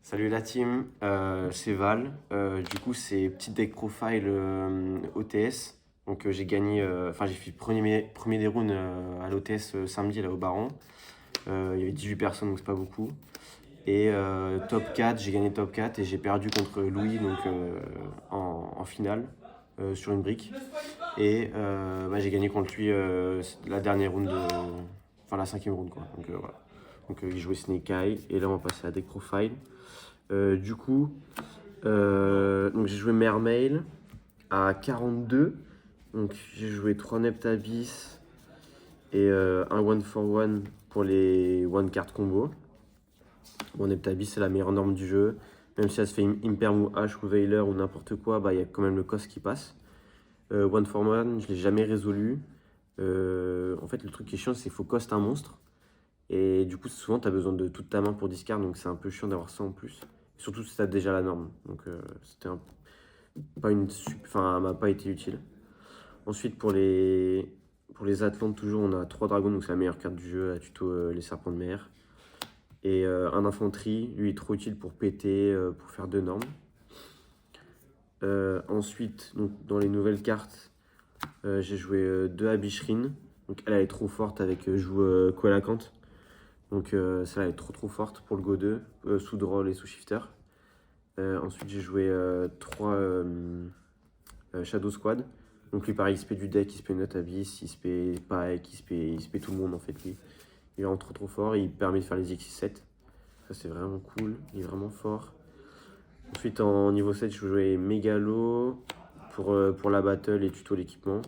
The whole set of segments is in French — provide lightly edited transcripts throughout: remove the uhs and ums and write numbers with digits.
Salut la team, c'est Val. Du coup, c'est petit deck profile OTS. Donc, j'ai gagné, j'ai fait premier des rounds à l'OTS samedi là au Baron. Il y avait 18 personnes, donc c'est pas beaucoup. Et top 4, j'ai gagné top 4 et j'ai perdu contre Louis donc, en finale sur une brique. Et j'ai gagné contre lui la dernière round, la cinquième round quoi. Donc voilà. Donc il jouait Snake Eye et là on va passer à deck profile. Du coup, donc j'ai joué Mermail à 42. Donc j'ai joué 3 Neptabis et un One for One pour les One Card combo. Bon, Neptabis c'est la meilleure norme du jeu. Même si elle se fait Imperm ou H ou Veiler ou n'importe quoi, il y a quand même le cost qui passe. One for One, je l'ai jamais résolu. En fait, le truc qui est chiant, c'est qu'il faut cost un monstre. Et du coup, souvent, tu as besoin de toute ta main pour discard, donc c'est un peu chiant d'avoir ça en plus. Surtout si tu as déjà la norme. Donc, c'était pas une elle m'a pas été utile. Ensuite, pour les Atlantes, toujours, on a 3 dragons, donc c'est la meilleure carte du jeu, à tuto les serpents de mer. Et un infanterie, lui, est trop utile pour péter, pour faire 2 normes. Ensuite, donc, dans les nouvelles cartes, j'ai joué 2 Abishrin. Donc, elle est trop forte avec je joue Koalakant. Donc celle-là elle est trop forte pour le Go 2, sous Droll et sous Shifter. Ensuite j'ai joué 3 Shadow Squad. Donc lui pareil il se paie du deck, il se paie Note Abyss, il se paie Pike, il se paie tout le monde en fait lui. Il est vraiment trop fort et il permet de faire les X7. Ça c'est vraiment cool, il est vraiment fort. Ensuite en niveau 7 je jouais Megalo pour la battle et tuto l'équipement.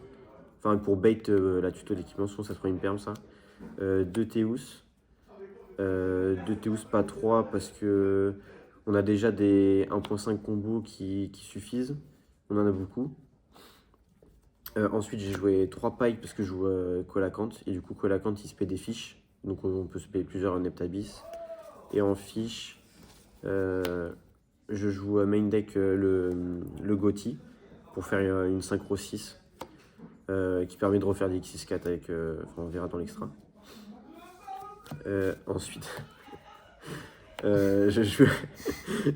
Enfin pour bait la tuto l'équipement, souvent ça se prend une perme ça. 2 Théus. 2 Théus, pas 3 parce que on a déjà des 1.5 combos qui suffisent. On en a beaucoup. Ensuite, j'ai joué 3 Pike parce que je joue Colacant. Et du coup, Colacant, il se paie des fiches. Donc, on peut se payer plusieurs Neptabis. Et en fiche, je joue main deck le Gothi pour faire une synchro 6 qui permet de refaire des X4 avec. On verra dans l'extra. Ensuite. Je joue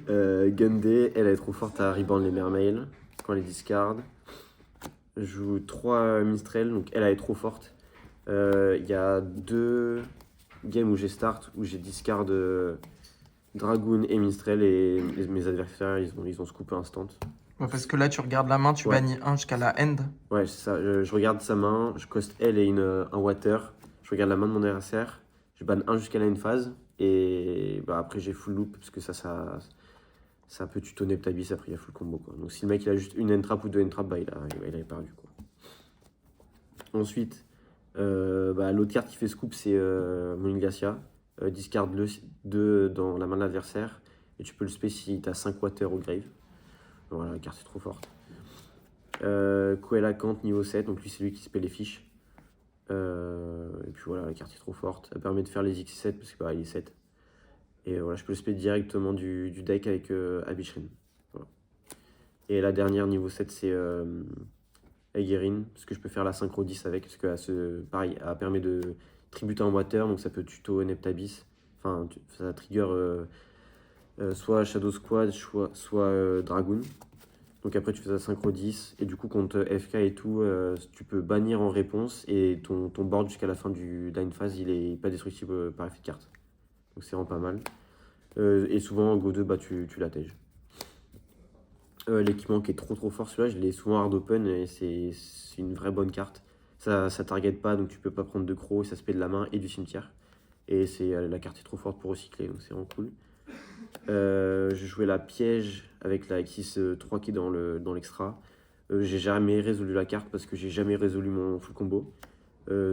Gunday, elle est trop forte à reborn les mermails quand elle les discard. Je joue 3 Mistral, donc elle est trop forte. Il y a 2 games où j'ai start, où j'ai discard Dragoon et Mistral et mes adversaires ils ont scoop instant. Ouais, parce que là, tu regardes la main, tu Ouais. bannis 1 jusqu'à la end. Ouais, c'est ça. Je regarde sa main, je coste elle et un water. Je regarde la main de mon adversaire, je banne 1 jusqu'à la end phase. Et après j'ai full loop parce que ça peut tuto Neptabis, après il y a full combo quoi. Donc si le mec il a juste une entrap ou 2 entrap, il avait perdu quoi. Ensuite, l'autre carte qui fait scoop c'est Moningasia. Discard le 2 dans la main de l'adversaire. Et tu peux le spé si t'as 5 water au grave. Voilà, la carte est trop forte. Koelakant niveau 7, donc lui c'est lui qui spé les fiches. Et puis voilà, la carte est trop forte. Elle permet de faire les X7 parce que il est 7. Et voilà, je peux le spé directement du deck avec Abishrin. Voilà. Et la dernière, niveau 7, c'est Aegerin, parce que je peux faire la synchro 10 avec, parce que pareil, elle permet de tributer en water, donc ça peut tuto Neptabis. Enfin, ça trigger soit Shadow Squad, soit Dragoon. Donc après, tu fais ça synchro 10, et du coup, contre FK et tout, tu peux bannir en réponse, et ton board jusqu'à la fin du line phase, il est pas destructible par effet de carte. Donc c'est vraiment pas mal. Et souvent en Go 2, tu l'attèges. L'équipement qui est trop fort, celui-là, je l'ai souvent hard open et c'est une vraie bonne carte. Ça target pas, donc tu peux pas prendre de crocs, ça se paie de la main et du cimetière. Et la carte est trop forte pour recycler, donc c'est vraiment cool. J'ai joué la piège avec la X3 qui est dans l'extra. J'ai jamais résolu la carte parce que j'ai jamais résolu mon full combo.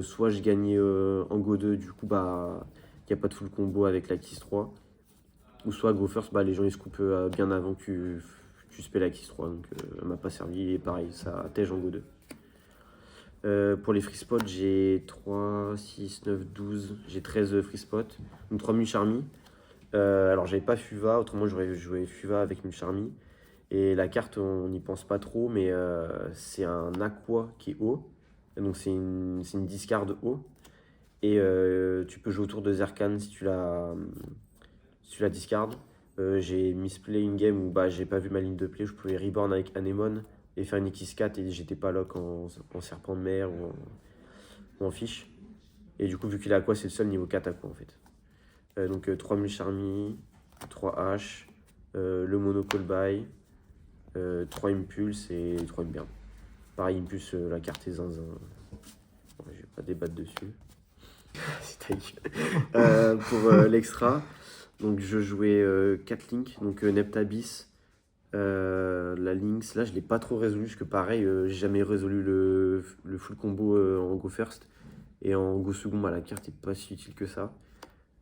Soit je gagnais en Go 2, du coup, il n'y a pas de full combo avec la X3. Ou soit Go First, les gens ils se coupent bien avant que tu spell la X3, donc elle m'a pas servi. Et pareil, ça attège en Go 2. Pour les free spots, j'ai 3, 6, 9, 12, j'ai 13 free spots, donc 3 Mucharmi. Alors j'avais pas Fuva, autrement j'aurais joué Fuva avec Mucharmi. Et la carte, on n'y pense pas trop, mais c'est un Aqua qui est haut. Donc c'est une discard haut. Et tu peux jouer autour de Zerkan si tu la discardes. J'ai misplay une game où bah, j'ai pas vu ma ligne de play, je pouvais reborn avec Anemone et faire une X4 et j'étais pas lock en serpent de mer ou en fiche. Et du coup, vu qu'il a quoi, c'est le seul niveau 4 à quoi en fait. Donc 3 Charmy, 3 H, le mono call by, 3 impulse et 3 imberbe. Pareil, impulse, la carte est zinzin. Ouais, je vais pas débattre dessus. C'est ta gueule. Pour l'extra, donc je jouais 4 links, donc Neptabis, la Lynx. Là, je l'ai pas trop résolu, parce que pareil, j'ai jamais résolu le full combo en go first. Et en go second, bah, la carte est pas si utile que ça.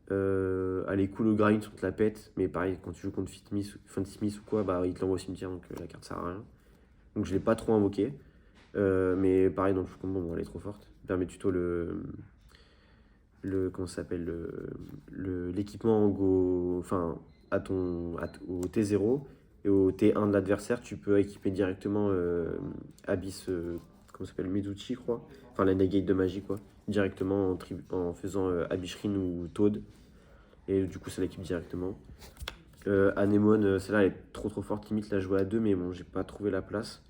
Elle est cool au grind, on te la pète, mais pareil, quand tu joues contre Fancy Smith ou quoi, bah, il te l'envoie au cimetière, donc la carte sert à rien. Donc je l'ai pas trop invoqué. Mais pareil, dans le full combo, bon, elle est trop forte. Elle permet tuto comment ça s'appelle, l'équipement en go, enfin, au T0 et au T1 de l'adversaire, tu peux équiper directement Abyss, comment ça s'appelle, Mezuchi, je crois. Enfin, la negate de magie, quoi. Directement en faisant Abyssrin ou Toad. Et du coup, ça l'équipe directement. Anemone, celle-là, elle est trop forte, limite la jouer à 2, mais bon, j'ai pas trouvé la place.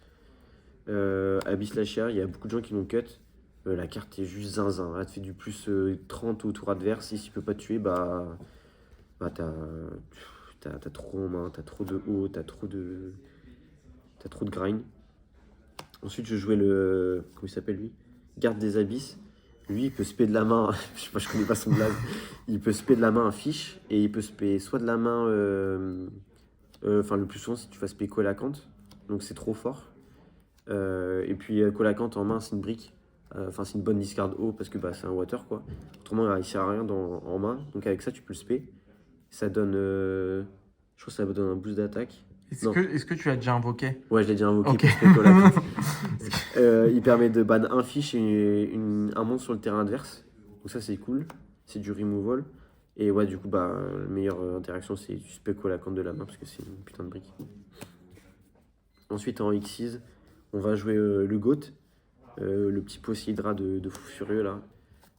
Abyss Lashia, il y a beaucoup de gens qui l'ont cut. La carte est juste zinzin. Elle te fait du plus 30 au tour adverse. Et s'il peut pas te tuer, bah t'as trop en main, t'as trop de haut, t'as trop de grind. Ensuite, je jouais comment il s'appelle lui? Garde des abysses. Lui, il peut spé de la main. Je sais pas, je connais pas son blague. Il peut spé de la main un fiche. Et il peut spé soit de la main. Enfin, le plus souvent, si tu fais spé Colacante. Donc, c'est trop fort. Et puis, Colacante en main, c'est une brique. Enfin, c'est une bonne discard haut parce que bah, c'est un water quoi. Autrement, il sert à rien en main. Donc, avec ça, tu peux le spé. Ça donne. Je crois que ça donne un boost d'attaque. Est-ce que tu as déjà invoqué? Ouais, je l'ai déjà invoqué Ok. pour spé Colacante. Il permet de ban un fiche et un monstre sur le terrain adverse. Donc, ça, c'est cool. C'est du removal. Et ouais, du coup, bah, la meilleure interaction, c'est du spé Colacante de la main parce que c'est une putain de brique. Ensuite, en Xyz, on va jouer le GOAT. Le petit Poséidra de fou furieux là.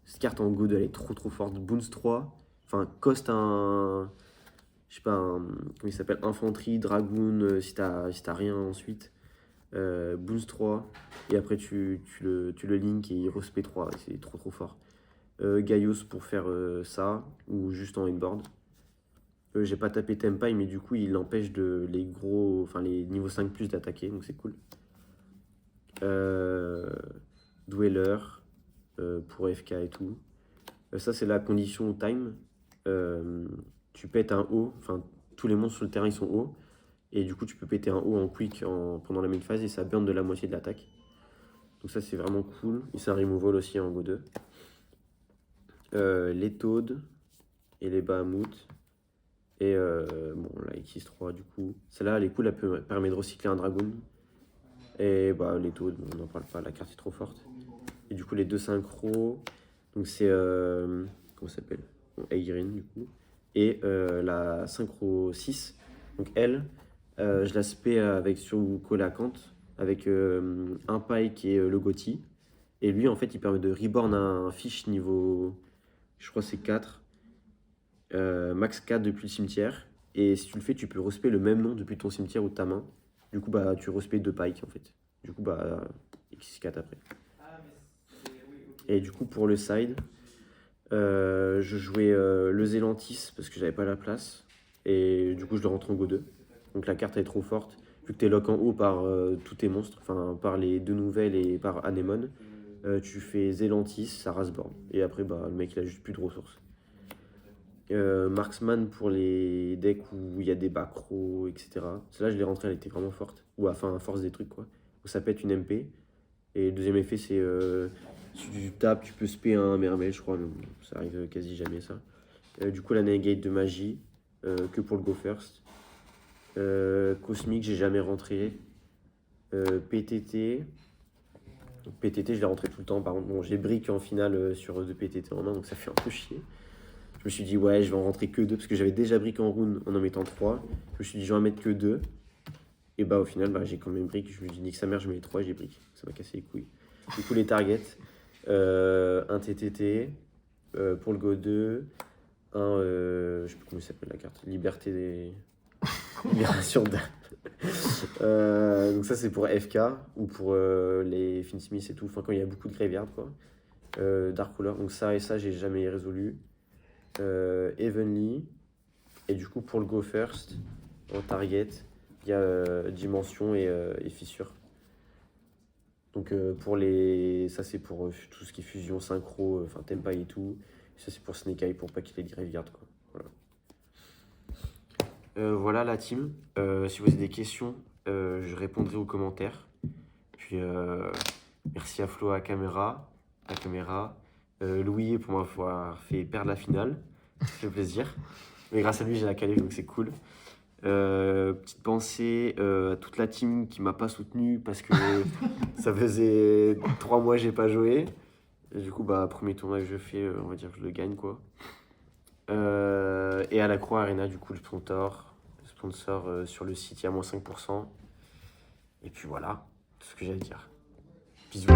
Cette carte en God elle est trop forte. Bounce 3. Enfin, cost un. Je sais pas, comment il s'appelle? Infanterie, Dragoon, si t'as rien ensuite. Bounce 3. Et après tu le link et il respect 3. C'est trop fort. Gaius pour faire ça. Ou juste en inboard. J'ai pas tapé Tempai, mais du coup il empêche les gros. Enfin les niveaux 5 plus d'attaquer. Donc c'est cool. Dweller pour FK et tout. Ça, c'est la condition time. Tu pètes un haut, enfin, tous les monstres sur le terrain ils sont hauts. Et du coup, tu peux péter un haut en quick pendant la main phase et ça burn de la moitié de l'attaque. Donc, ça, c'est vraiment cool. Et ça removal aussi en Go 2. Les Toads et les Bahamut. Et bon, la X3, du coup. Celle-là, elle est cool, elle permet de recycler un Dragoon. Et bah, les Toads, on n'en parle pas, la carte est trop forte. Et du coup, les deux synchros, donc c'est. Comment ça s'appelle? Airin, du coup. Et la synchro 6, donc elle, je la spé avec sur Colacante, avec un paille qui est le Gothi. Et lui, en fait, il permet de reborn un fiche niveau. Je crois que c'est 4. Max 4 depuis le cimetière. Et si tu le fais, tu peux respect le même nom depuis ton cimetière ou de ta main. Du coup, bah, tu respect 2 pikes en fait. Du coup, bah, X4 après. Et du coup, pour le side, je jouais le Zélantis parce que j'avais pas la place. Et du coup, je le rentre en Go 2. Donc la carte est trop forte. Vu que tu es lock en haut par tous tes monstres, enfin par les deux nouvelles et par Anemone, tu fais Zélantis, ça rasborn. Et après, bah, le mec il a juste plus de ressources. Marksman pour les decks où il y a des Bacro, etc. Celle-là, je l'ai rentrée, elle était vraiment forte. Ou enfin, à force des trucs quoi. Où ça pète une MP. Et le deuxième effet, c'est si tu tapes, tu peux spé un mermaid, je crois. Mais bon, ça arrive quasi jamais ça. Du coup, la negate de magie, que pour le go first. Cosmique, j'ai jamais rentré. PTT. PTT, je l'ai rentré tout le temps. Par contre, bon, j'ai brick en finale sur 2 PTT en main, donc ça fait un peu chier. Je me suis dit, ouais, je vais en rentrer que 2 parce que j'avais déjà brick en rune en mettant 3. Je me suis dit, je vais en mettre que 2. Et bah, au final, bah, j'ai quand même brick. Je me suis dit, que sa mère, je mets les 3 et j'ai brick. Ça m'a cassé les couilles. Du coup, les targets, un TTT pour le Go 2, je sais plus comment il s'appelle la carte, Liberté Libération d'âme. Donc ça c'est pour FK ou pour les Finsmith et tout, enfin quand il y a beaucoup de graveyard quoi. Dark Ruler, donc ça et ça j'ai jamais résolu. Evenly, et du coup pour le Go First, en target, il y a Dimension et Fissure. Donc pour les. Ça c'est pour tout ce qui est fusion, synchro, enfin Tempai et tout. Et ça c'est pour Snake Eye pour pas qu'il ait de graveyard quoi. Voilà. Voilà la team. Si vous avez des questions, je répondrai aux commentaires. Puis merci à Flo à la caméra. Louis pour m'avoir fait perdre la finale. Ça fait plaisir. Mais grâce à lui j'ai la qualif donc c'est cool. Petite pensée à toute la team qui m'a pas soutenu parce que ça faisait 3 mois que j'ai pas joué. Et du coup, premier tournoi que je fais, on va dire que je le gagne quoi. Et à la Croix Arena, du coup, le sponsor sur le site, il y a moins 5%. Et puis voilà, tout ce que j'allais dire. Bisous.